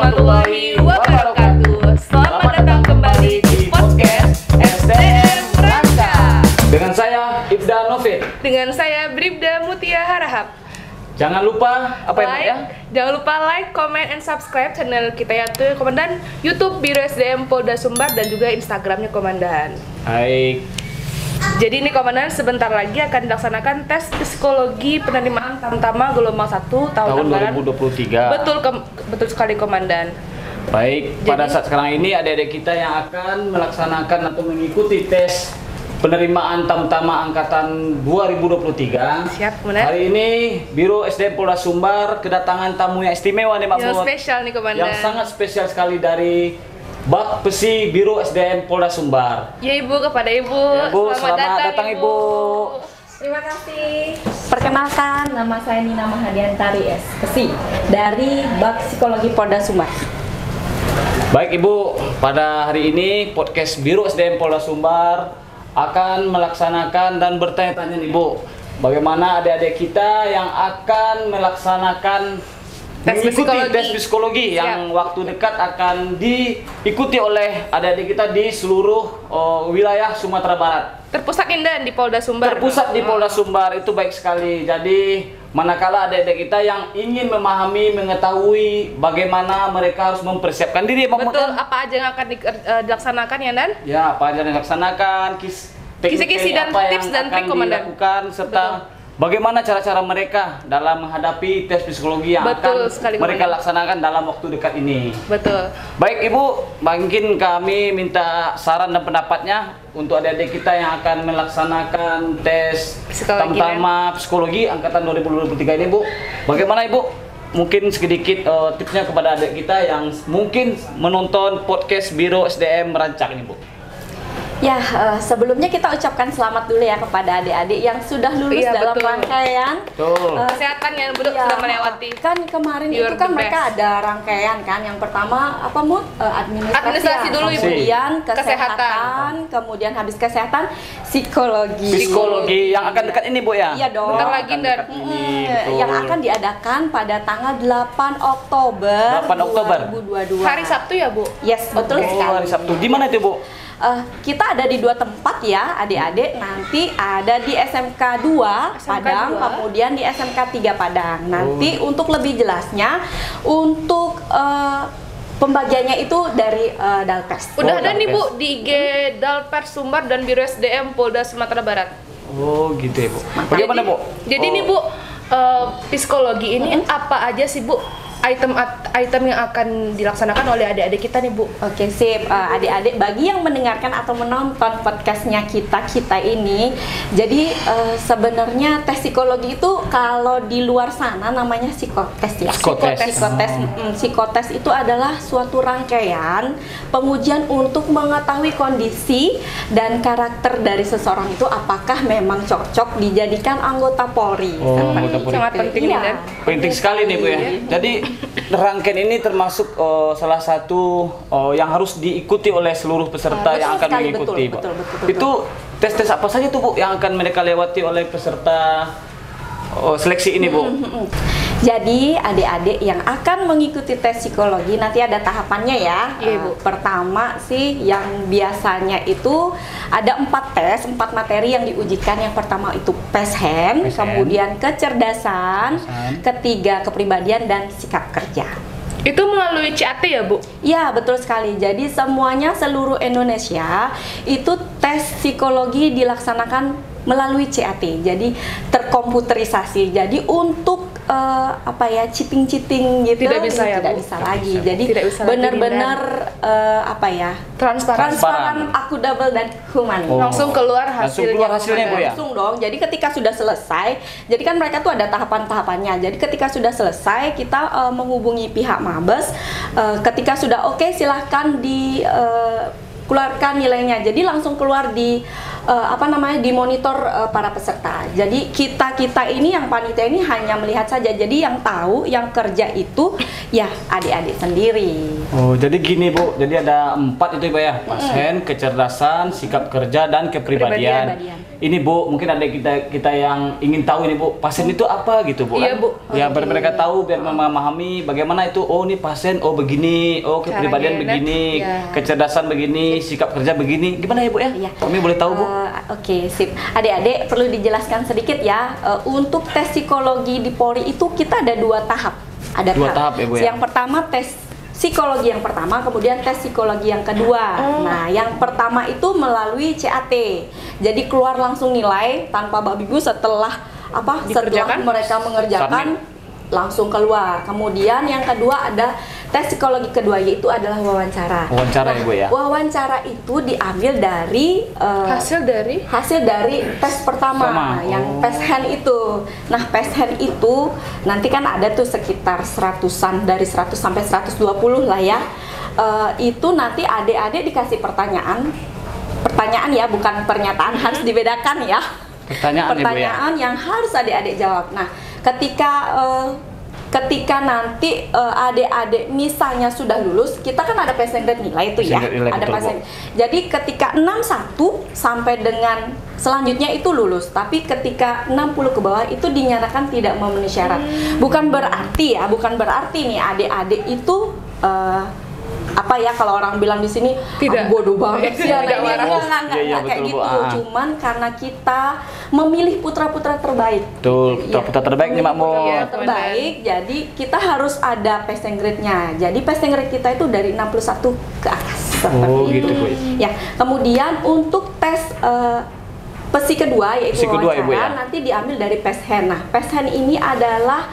warahmatullahi wabarakatuh. Selamat datang kembali di podcast SDM Rangka. Dengan saya Ibda Novit. Dengan saya Bribda Mutia Harahap. Jangan lupa Jangan lupa like, comment, and subscribe channel kita yaitu Komandan YouTube Biro SDM Polda Sumbar dan juga Instagramnya Komandan. Baik. Jadi ini Komandan sebentar lagi akan dilaksanakan tes psikologi penerimaan Tamtama gelombang 1 tahun anggaran 2023. Betul sekali Komandan. Baik, pada saat sekarang ini adik-adik kita yang akan melaksanakan atau mengikuti tes penerimaan Tamtama angkatan 2023. Siap, Komandan. Hari ini Biro SDM Polda Sumbar kedatangan tamu yang istimewa nih, Mbak Yang Mut. spesial nih Komandan. Yang sangat spesial sekali dari Bak Pesi Biro SDM Polda Sumbar. Ya Ibu, kepada Ibu. Ya, Bu, selamat datang Ibu. Terima kasih. Perkenalkan, nama saya Nina Mahadiantari S.Pesi dari Bak Psikologi Polda Sumbar. Baik Ibu, pada hari ini podcast Biro SDM Polda Sumbar akan melaksanakan dan bertanya-tanya nih Bu, bagaimana adik-adik kita yang akan melaksanakan mengikuti tes psikologi yang waktu dekat akan diikuti oleh adik-adik kita di seluruh wilayah Sumatera Barat. Terpusat Indan di Polda Sumbar. Terpusat di Polda Sumbar, itu baik sekali. Jadi manakala adik-adik kita yang ingin memahami, mengetahui bagaimana mereka harus mempersiapkan diri, betul, apa aja yang akan dilaksanakan ya Dan? Ya, apa aja yang dilaksanakan, kisi-kisi dan tips dan trik Komandan dilakukan, serta bagaimana cara-cara mereka dalam menghadapi tes psikologi yang akan mereka laksanakan dalam waktu dekat ini. Betul. Baik Ibu, mungkin kami minta saran dan pendapatnya untuk adik-adik kita yang akan melaksanakan tes Tamtama Psikologi angkatan 2023 ini Bu. Bagaimana Ibu? Mungkin sedikit tipsnya kepada adik kita yang mungkin menonton podcast Biro SDM Rancak ini Bu. Ya, sebelumnya kita ucapkan selamat dulu ya kepada adik-adik yang sudah lulus dalam rangkaian kesehatan yang sudah melewati. Kan kemarin itu kan mereka ada rangkaian kan. Yang pertama apa Mut? Administrasi dulu Ibu. Kemudian kesehatan, kemudian habis kesehatan psikologi. Psikologi yang akan dekat ini Bu ya? Iya dong. Bentar lagi Dan. Yang akan diadakan pada tanggal 8 Oktober 2022. Hari Sabtu ya Bu? Yes, betul sekali. Hari Sabtu. Di mana itu Bu? Kita ada di 2 tempat ya adik-adik, nanti ada di SMK 2 Padang, kemudian di SMK 3 Padang. Nanti untuk lebih jelasnya, untuk pembagiannya itu dari Dalpers. Udah ada nih Bu di IG Dalpers Sumbar dan Biro SDM Polda Sumatera Barat. Oh gitu ya Bu. Bagaimana Bu? Jadi nih Bu, psikologi ini apa aja sih Bu? Item yang akan dilaksanakan oleh adik-adik kita nih Bu. Oke sip, adik-adik bagi yang mendengarkan atau menonton podcastnya kita ini, jadi sebenarnya tes psikologi itu kalau di luar sana namanya psikotes ya. Psikotes itu adalah suatu rangkaian pengujian untuk mengetahui kondisi dan karakter dari seseorang itu apakah memang cocok dijadikan anggota Polri. Sangat penting nih Dan. Penting sekali nih Bu ya. Jadi rangkaian ini termasuk salah satu yang harus diikuti oleh seluruh peserta yang akan mengikuti. Betul. Itu tes-tes apa saja tuh Bu yang akan mereka lewati oleh peserta seleksi ini Bu? Jadi adik-adik yang akan mengikuti tes psikologi nanti ada tahapannya ya. Bu. Pertama sih yang biasanya itu ada 4 tes, 4 materi yang diujikan. Yang pertama itu PESHEN, kemudian kecerdasan, ketiga kepribadian dan sikap kerja. Itu melalui CAT ya Bu? Ya betul sekali. Jadi semuanya seluruh Indonesia itu tes psikologi dilaksanakan melalui CAT. Jadi terkomputerisasi. Jadi untuk cheating gitu tidak bisa lagi. Jadi benar-benar transparan, akuntabel dan human. Langsung keluar hasilnya Bu ya. Langsung dong. Jadi ketika sudah selesai, jadi kan mereka tuh ada tahapan-tahapannya. Jadi ketika sudah selesai, kita menghubungi pihak Mabes. Ketika sudah oke, silahkan keluarkan nilainya. Jadi langsung keluar di dimonitor para peserta. Jadi kita ini yang panitia ini hanya melihat saja. Jadi yang tahu, yang kerja itu ya adik-adik sendiri. Oh, jadi gini Bu. Jadi ada 4 itu Ibu ya. PESHEN, kecerdasan, sikap kerja dan kepribadian. ini Bu, mungkin ada kita yang ingin tahu ini Bu, pasien itu apa gitu Bu? Iya, kan? Bu. Ya biar mereka tahu, biar memahami bagaimana itu. Oh ini pasien, oh begini, oh kepribadian Caranya, begini, ya. kecerdasan begini, sikap kerja begini. Gimana ya Bu ya? Iya. Kami boleh tahu Bu? Oke, sip. Adik-adik perlu dijelaskan sedikit ya. Untuk tes psikologi di Polri itu kita ada 2 tahap. Ada Dua tahap ya, Bu, ya? Yang pertama tes psikologi yang pertama, kemudian tes psikologi yang kedua. Nah, yang pertama itu melalui CAT. Jadi keluar langsung nilai tanpa babi bu setelah setelah Dikerjakan? mereka mengerjakan langsung keluar. Kemudian yang kedua ada tes psikologi kedua, yaitu adalah wawancara. Wawancara ya Bu ya? Wawancara itu diambil dari Hasil dari tes pertama, yang PES hand itu. Nah, PES hand itu nanti kan ada tuh sekitar 100-an, dari 100 sampai 120 lah ya. Itu nanti adik-adik dikasih pertanyaan ya, bukan pernyataan, harus dibedakan ya. Pertanyaan yang harus adik-adik jawab. Nah, ketika nanti adik-adik misalnya sudah lulus, kita kan ada passing grade nilai itu ya, ada passing. Jadi ketika 61 sampai dengan selanjutnya itu lulus, tapi ketika 60 ke bawah itu dinyatakan tidak memenuhi syarat. Bukan berarti nih adik-adik itu kalau orang bilang di sini Tidak. bodoh banget sih Tidak anak ini, Iya, kayak betul, gitu. Bu. Cuman karena kita memilih putra-putra terbaik. Betul, putra-putra terbaik nih Mak Mo. Iya, Terbaik, jadi kita harus ada passing grade-nya. Jadi passing grade kita itu dari 61 ke atas. Oh Seperti gitu itu. Bu. Ya, kemudian untuk tes PES kedua yaitu kedua ya, Bu, ya? nanti diambil dari PES hand. Nah, PES hand ini adalah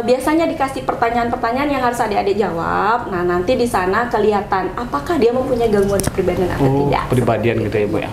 biasanya dikasih pertanyaan-pertanyaan yang harus adik-adik jawab. Nah, nanti di sana kelihatan apakah dia mempunyai gangguan kepribadian atau tidak. Kepribadian gitu ya Bu ya.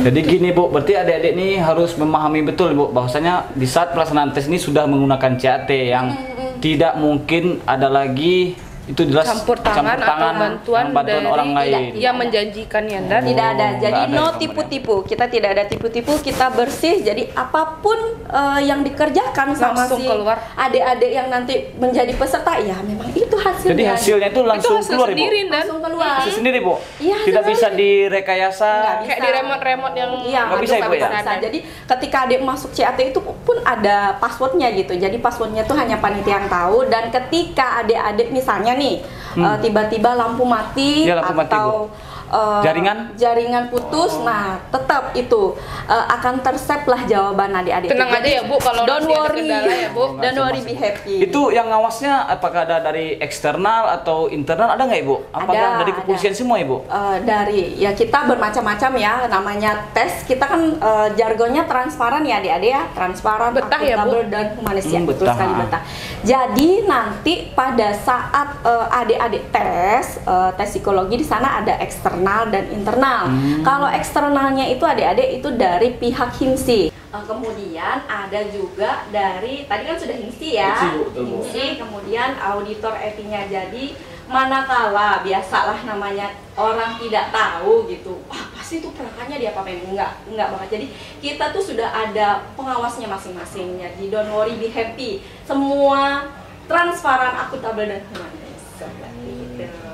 Jadi gini Bu, berarti adik-adik ini harus memahami betul Bu, bahwasanya di saat pelaksanaan tes ini sudah menggunakan CAT yang tidak mungkin ada lagi itu jelas campur tangan atau bantuan dari orang lain. yang menjanjikan ya, dan Tidak ada, jadi nggak ada no ya, tipu-tipu. Kita tidak ada tipu-tipu, kita bersih. Jadi apapun yang dikerjakan sama Langsung si keluar. adik-adik yang nanti menjadi peserta, ya memang itu hasilnya. Jadi hasilnya itu langsung itu hasil keluar sendiri Ibu. dan langsung keluar. Hasil sendiri Bu. Iya, Tidak hasil bisa sendiri. direkayasa. Nggak kayak di remote yang Iya, Nggak bisa, Ibu, ya? bisa. Jadi ketika adik masuk CAT itu pun ada passwordnya gitu. Jadi passwordnya itu hanya panitia yang tahu. Dan ketika adik-adik misalnya nih tiba-tiba lampu mati Iya, lampu mati, atau jaringan putus, nah tetap itu akan tersave lah jawaban adik-adik. tenang aja ya Bu, kalau Don't nanti ada worry, kendala ya Bu. don't worry, be happy. Itu yang ngawasnya apakah ada dari eksternal atau internal, ada nggak Ibu? Apakah Ada, dari kepolisian semua Ibu? Dari ya kita bermacam-macam ya, namanya tes kita kan jargonnya transparan ya adik-adik ya, transparan, Betah ya, Bu? akuntabel, dan humanis ya, betul Betah. sekali betah. Jadi nanti pada saat adik-adik tes psikologi di sana ada eksternal dan internal. Kalau eksternalnya itu adik-adik itu dari pihak HIMSI. Kemudian ada juga dari tadi kan sudah HIMSI ya, HIMSI, Bu, betul, Bu. HIMSI, kemudian auditor etinya. Jadi manakala biasalah namanya orang tidak tahu gitu, wah pasti itu perakannya dia apa-apain, enggak banget. Jadi kita tuh sudah ada pengawasnya masing-masing. Jadi don't worry, be happy, semua transparan, akuntabel, dan humanis. Seperti itu.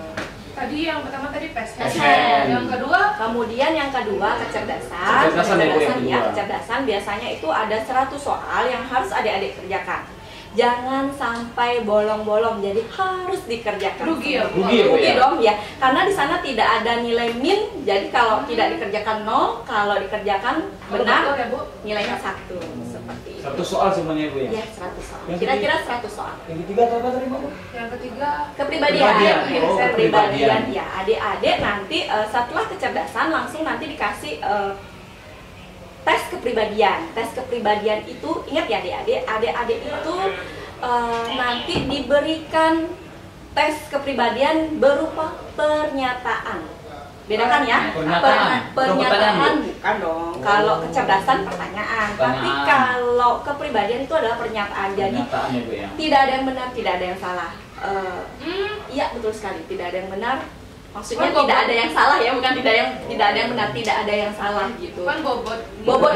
Tadi yang pertama tadi PES. Yang kedua Kemudian yang kedua kecerdasan. Kecerdasan ya, Bu, yang ya, kedua. kecerdasan biasanya itu ada 100 soal yang harus adik-adik kerjakan. Jangan sampai bolong-bolong, jadi harus dikerjakan. Rugi ya, Bu? Rugi ya, Bu, Rugi ya? dong ya, karena di sana tidak ada nilai min. Jadi kalau tidak dikerjakan 0, kalau dikerjakan benar betul ya, Bu? nilainya 1. Seperti itu. 100 soal semuanya Ibu ya? Ya, 100 soal. Yang Kira-kira 100 soal. Yang ketiga apa tadi Bu? Yang ketiga Kepribadian. Oh, kepribadian. Ya, adik-adik nanti setelah kecerdasan langsung nanti dikasih tes kepribadian. Tes kepribadian itu ingat ya adik-adik itu nanti diberikan tes kepribadian berupa pernyataan. Bedakan ya, Pernyataan. pernyataan bukan dong. Kalau kecerdasan pertanyaan, tapi kalau kepribadian itu adalah pernyataan. Jadi Pernyataan ya Bu ya? tidak ada yang benar, tidak ada yang salah. Iya betul sekali, tidak ada yang benar. Maksudnya Kan tidak bobot. ada yang salah ya, bukan tidak ada yang benar, tidak ada yang salah gitu. kan bobot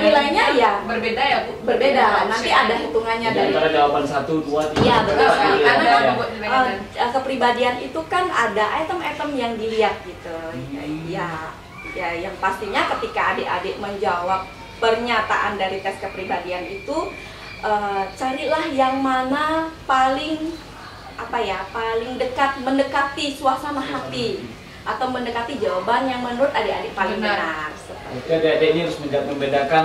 Nilainya ya berbeda ya Bu. berbeda. Nanti ada hitungannya Jadi dari antara jawaban 1, 2, 3. Iya, betul sekali. Karena ya. kan bobot nilainya kan. kepribadian itu kan ada item-item yang dilihat gitu. Ya yang pastinya ketika adik-adik menjawab pernyataan dari tes kepribadian itu carilah yang mana paling paling dekat, mendekati suasana hati atau mendekati jawaban yang menurut adik-adik paling benar. Oke, adik-adik ini harus membedakan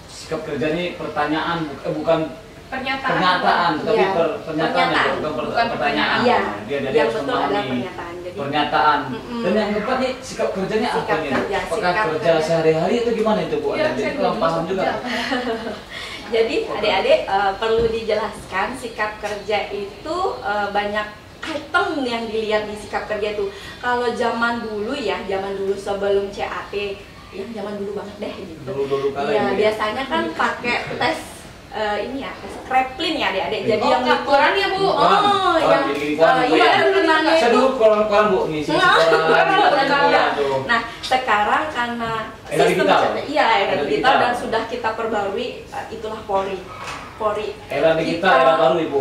sikap kerja ini pertanyaan bukan pernyataan, tapi pernyataan bukan pertanyaan. Iya, dia yang harus betul adalah memahami pernyataan. Jadi, pernyataan. Dan yang keempat nih sikap kerjanya apa nih? Apakah kerja sehari-hari atau gimana itu Bu? Adik-adik kurang paham juga. Jadi adik-adik perlu dijelaskan sikap kerja itu banyak item yang dilihat di sikap kerja itu. Kalau zaman dulu sebelum CAT, yang zaman dulu banget deh gitu. Dulu kali ya, ya. biasanya kan pakai tes tes Kreplin ya adik-adik. Jadi yang koran ya Bu. Iya kenanya Saya itu. dulu koran Bu nih sih. Nah, sekarang karena Era digital. era digital dan sudah kita perbarui, itulah Polri. Era digital, era baru Ibu.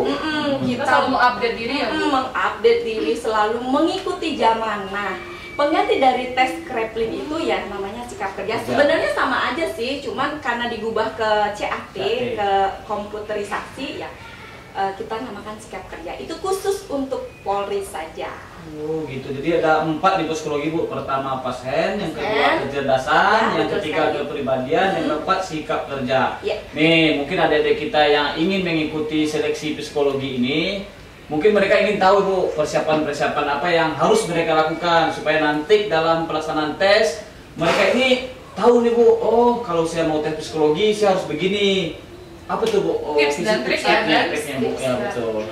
Kita selalu mengupdate diri ya Bu. Mengupdate diri, selalu mengikuti zaman. Nah, pengganti dari tes Kreplin itu ya namanya sikap kerja. Sebenarnya sama aja sih, cuman karena digubah ke CAT, ke komputerisasi ya, kita namakan sikap kerja. Itu khusus untuk Polri saja. Oh gitu, jadi ada 4 di psikologi Bu. Pertama pasien, yang kedua kecerdasan, yang ketiga kepribadian, yang keempat sikap kerja. Nih, mungkin adik-adik kita yang ingin mengikuti seleksi psikologi ini, mungkin mereka ingin tahu Bu, persiapan-persiapan apa yang harus mereka lakukan supaya nanti dalam pelaksanaan tes mereka ini tahu nih Bu, oh kalau saya mau tes psikologi saya harus begini. Apa tuh Bu? Tips dan trik ya, triknya Bu. Ya betul.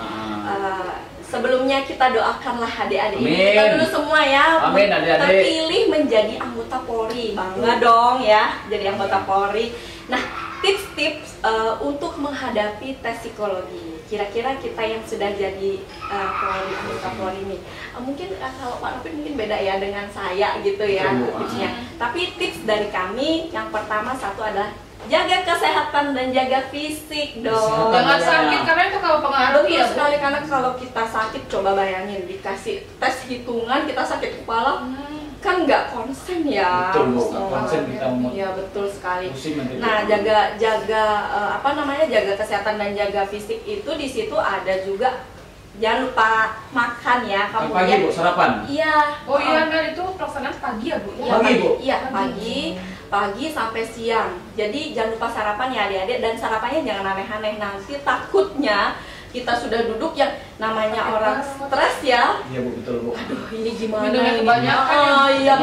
Sebelumnya kita doakanlah adik-adik ini, Amin. kita dulu semua ya, Amin, adik-adik. terpilih menjadi anggota Polri, bangga dong ya jadi anggota Polri. Nah, tips-tips untuk menghadapi tes psikologi. Kira-kira kita yang sudah jadi anggota Polri ini, mungkin kalau Pak Raffi mungkin beda ya dengan saya gitu ya tipsnya. Tapi tips dari kami yang pertama satu adalah jaga kesehatan dan jaga fisik dong. Jangan sakit karena itu kalau pengaruh ya Bu. Sekali karena kalau kita sakit, coba bayangin dikasih tes hitungan kita sakit kepala, kan nggak konsen ya. Betul Bu, konsen kita mau. Iya betul sekali. Nah, jaga jaga kesehatan dan jaga fisik itu di situ ada juga. Jangan lupa makan ya. Pagi Bu, sarapan? Iya. Oh iya, kan itu pelaksanaan pagi ya Bu? Pagi Bu? Iya, pagi sampai siang. Jadi jangan lupa sarapan ya adik-adik, dan sarapannya jangan aneh-aneh, nanti takutnya kita sudah duduk yang namanya orang stres ya. Iya Bu, betul Bu. Aduh, ini gimana Minumnya ini? kebanyakan. Iya.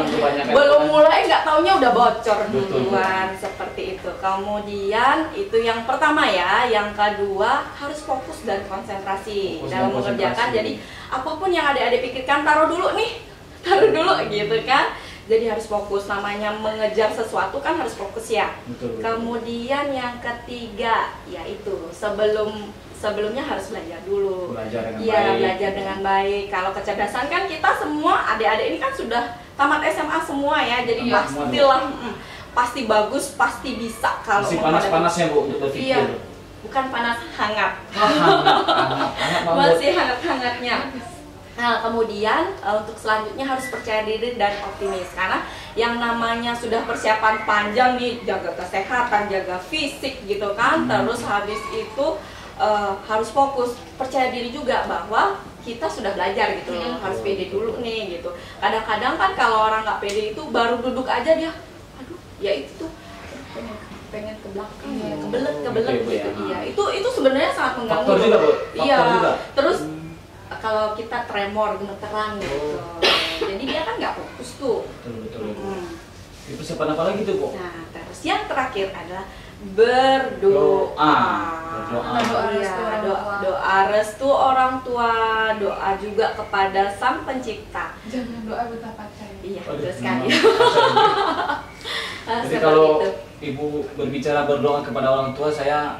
Belum mulai nggak taunya udah bocor Betul, duluan seperti itu. Kemudian itu yang pertama ya, yang kedua harus fokus dan konsentrasi dalam mengerjakan. Jadi apapun yang adik-adik pikirkan taruh dulu gitu kan. Jadi harus fokus, namanya mengejar sesuatu kan harus fokus ya. Betul. Kemudian yang ketiga yaitu sebelumnya harus belajar dulu. Belajar dengan Iya, baik. belajar dengan baik. Kalau kecerdasan kan kita semua adik-adik ini kan sudah tamat SMA semua ya. Jadi Iya, pastilah pasti bagus, pasti bisa kalau masih mau panas-panasnya Bu untuk berpikir. Iya. Bukan panas, hangat. Hangat banget. Masih hangat-hangatnya. Nah, kemudian untuk selanjutnya harus percaya diri dan optimis, karena yang namanya sudah persiapan panjang nih, jaga kesehatan, jaga fisik gitu kan, terus habis itu harus fokus, percaya diri juga bahwa kita sudah belajar gitu loh, harus pede dulu nih gitu. Kadang-kadang kan kalau orang nggak pede itu baru duduk aja dia, aduh ya itu tuh pengen ke belakang, kebelet gitu. Iya, itu sebenarnya sangat mengganggu. Faktor juga Bu. Iya. Faktor juga. Terus kalau kita tremor, gemeteran gitu, jadi dia kan nggak fokus tuh. Betul. Itu persiapan apa lagi tuh Bu? Nah, terus yang terakhir adalah berdoa. Doa restu orang tua, doa juga kepada Sang Pencipta. Jangan doa buta pacar. Iya, betul sekali. Jadi kalau Ibu berbicara berdoa kepada orang tua, saya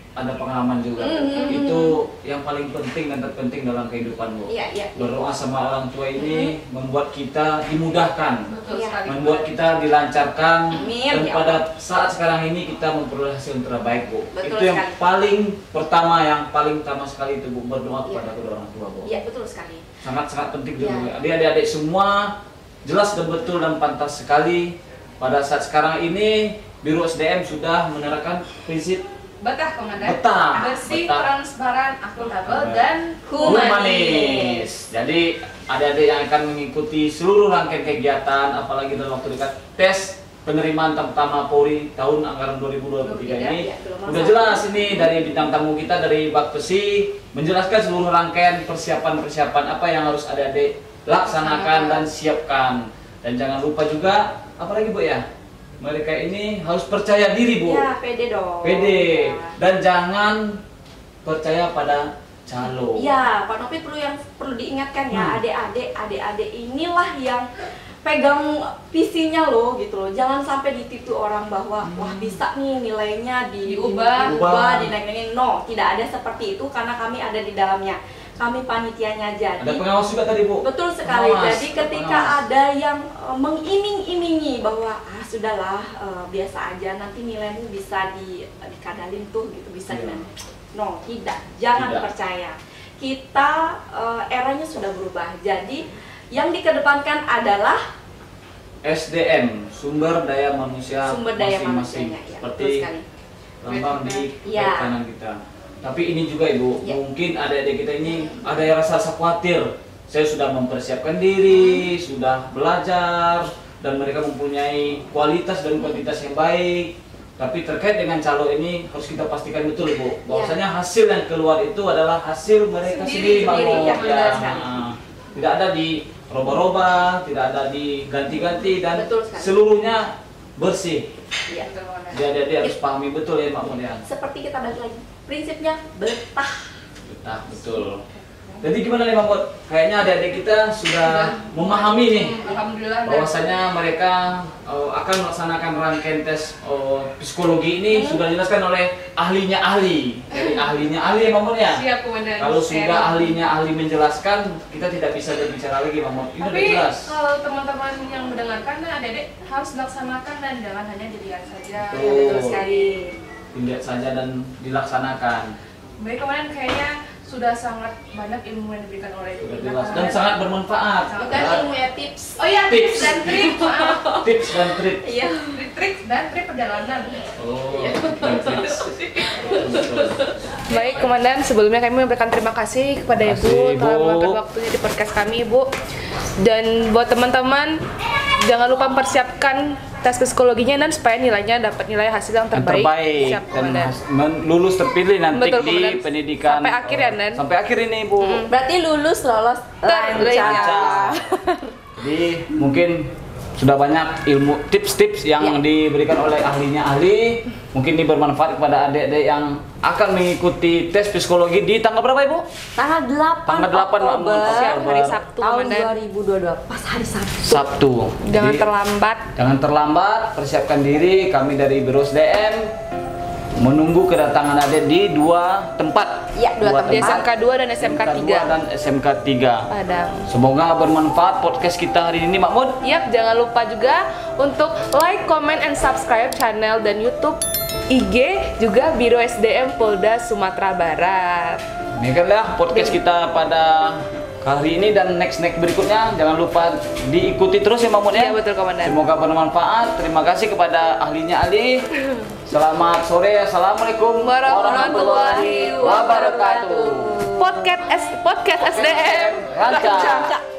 ada pengalaman juga. Itu yang paling penting dan terpenting dalam kehidupan Bu. Iya. Berdoa sama orang tua ini membuat kita dimudahkan, Betul sekali. membuat kita dilancarkan. Amin, Dan ya pada saat sekarang ini kita memperoleh hasil yang terbaik Bu. Betul Itu yang sekali. paling pertama, yang paling utama sekali itu Bu, berdoa kepada kedua orang tua Bu. Iya, betul sekali. Sangat-sangat penting Iya. dulu. Adik-adik semua jelas dan betul dan pantas sekali pada saat sekarang ini Biro SDM sudah menerapkan prinsip Betah komandan. Betah. Bersih, Betah. transparan, akuntabel dan humanis. Jadi adik-adik yang akan mengikuti seluruh rangkaian kegiatan, apalagi dalam waktu dekat tes penerimaan pertama Polri tahun anggaran 2023 ini, udah jelas ini dari bintang tamu kita dari Bakpesi menjelaskan seluruh rangkaian persiapan-persiapan apa yang harus adik-adik laksanakan dan siapkan. Dan jangan lupa juga, apalagi Bu ya, mereka ini harus percaya diri Bu. Ya, pede dong. Pede. Ya. Dan jangan percaya pada calo. Ya, Pak Novi perlu diingatkan ya, adik-adik inilah yang pegang visinya loh gitu loh. Jangan sampai ditipu orang bahwa wah bisa nih nilainya diubah, dinaik-naikin. No, tidak ada seperti itu karena kami ada di dalamnya. Kami panitianya jadi. Ada pengawas juga tadi Bu. Betul sekali. Pengawas, Jadi ketika ada yang mengiming-imingi bahwa sudahlah biasa aja nanti nilaimu bisa dikadalin tuh gitu bisa Iya. No, tidak. Jangan Tidak. percaya. Kita eranya sudah berubah. Jadi yang dikedepankan adalah SDM, sumber daya manusia masing-masing. manusianya. Ya, Seperti betul sekali. lambang di Iya. kanan kita. Tapi ini juga Ibu, Ya. mungkin adik-adik kita ini ada yang rasa khawatir. Saya sudah mempersiapkan diri, sudah belajar, dan mereka mempunyai kualitas dan kuantitas yang baik. Tapi terkait dengan calo ini harus kita pastikan betul Bu, bahwasanya hasil yang keluar itu adalah hasil mereka sendiri, Pak Mo. ya, benar sekali. Tidak ada di roba-roba, tidak ada diganti-ganti, dan Betul sekali. seluruhnya bersih. Iya. Jadi dia harus pahami betul ya Pak Mo ya. Seperti kita balik lagi. Prinsipnya betah. Betah, betul. Jadi gimana nih Pak Mo? Kayaknya adik-adik kita sudah memahami nih Alhamdulillah. bahwasanya mereka akan melaksanakan rangkaian tes psikologi ini sudah dijelaskan oleh ahlinya ahli. Jadi ahlinya ahli ya Pak Mo ya. Siap komandan. Kalau sudah ahlinya ahli menjelaskan, kita tidak bisa berbicara lagi Pak Mo. Ini udah Tapi jelas. kalau teman-teman yang mendengarkan, nah adik-adik harus dilaksanakan dan jangan hanya dilihat saja. Betul. Betul sekali. Dilihat saja dan dilaksanakan. Baik komandan, kayaknya sudah sangat banyak ilmu yang diberikan oleh Sudah kita, jelas dan komandan. sangat bermanfaat. Bukan ilmu ya, tips. Oh iya, Tips. tips dan trik, maaf. Tips dan trik. Iya. Trik dan trik perjalanan. Oh, dan trik. Betul. Baik komandan, sebelumnya kami memberikan terima kasih kepada Terima Ibu kasih, telah Bu. meluangkan waktunya di podcast kami Ibu. Dan buat teman-teman jangan lupa mempersiapkan tes psikologinya dan supaya nilainya dapat nilai hasil yang Yang terbaik. terbaik Siap dan komandan. lulus terpilih nanti Betul, di komandan. pendidikan Sampai akhir ya, Nan? sampai akhir ini Bu. Berarti lulus lolos lancar. Lancar. Jadi mungkin sudah banyak ilmu tips-tips yang Ya. diberikan oleh ahlinya ahli. Mungkin ini bermanfaat kepada adik-adik yang akan mengikuti tes psikologi di tanggal berapa Ibu? Tanggal 8 Tanggal 8 Oktober Siap, hari Sabtu tahun komandan. 2022 pas hari Sabtu. Sabtu. Jangan Jadi, terlambat. Jangan terlambat, persiapkan diri. Kami dari Biro SDM menunggu kedatangan adik di dua tempat. Ya, dua Di tempat. SMK 2 dan SMK 3 dan SMK 3. Padang. Semoga bermanfaat podcast kita hari ini, Makmud. Yap, jangan lupa juga untuk like, comment, and subscribe channel dan YouTube, IG, juga Biro SDM Polda Sumatera Barat. Demikianlah podcast kita pada kali ini dan next berikutnya. Jangan lupa diikuti terus ya, Makmud ya. Iya, betul, Komandan. Semoga bermanfaat. Terima kasih kepada ahlinya Ali. Selamat sore. Assalamualaikum Warahmatullahi wabarakatuh. Podcast SDM Lancar.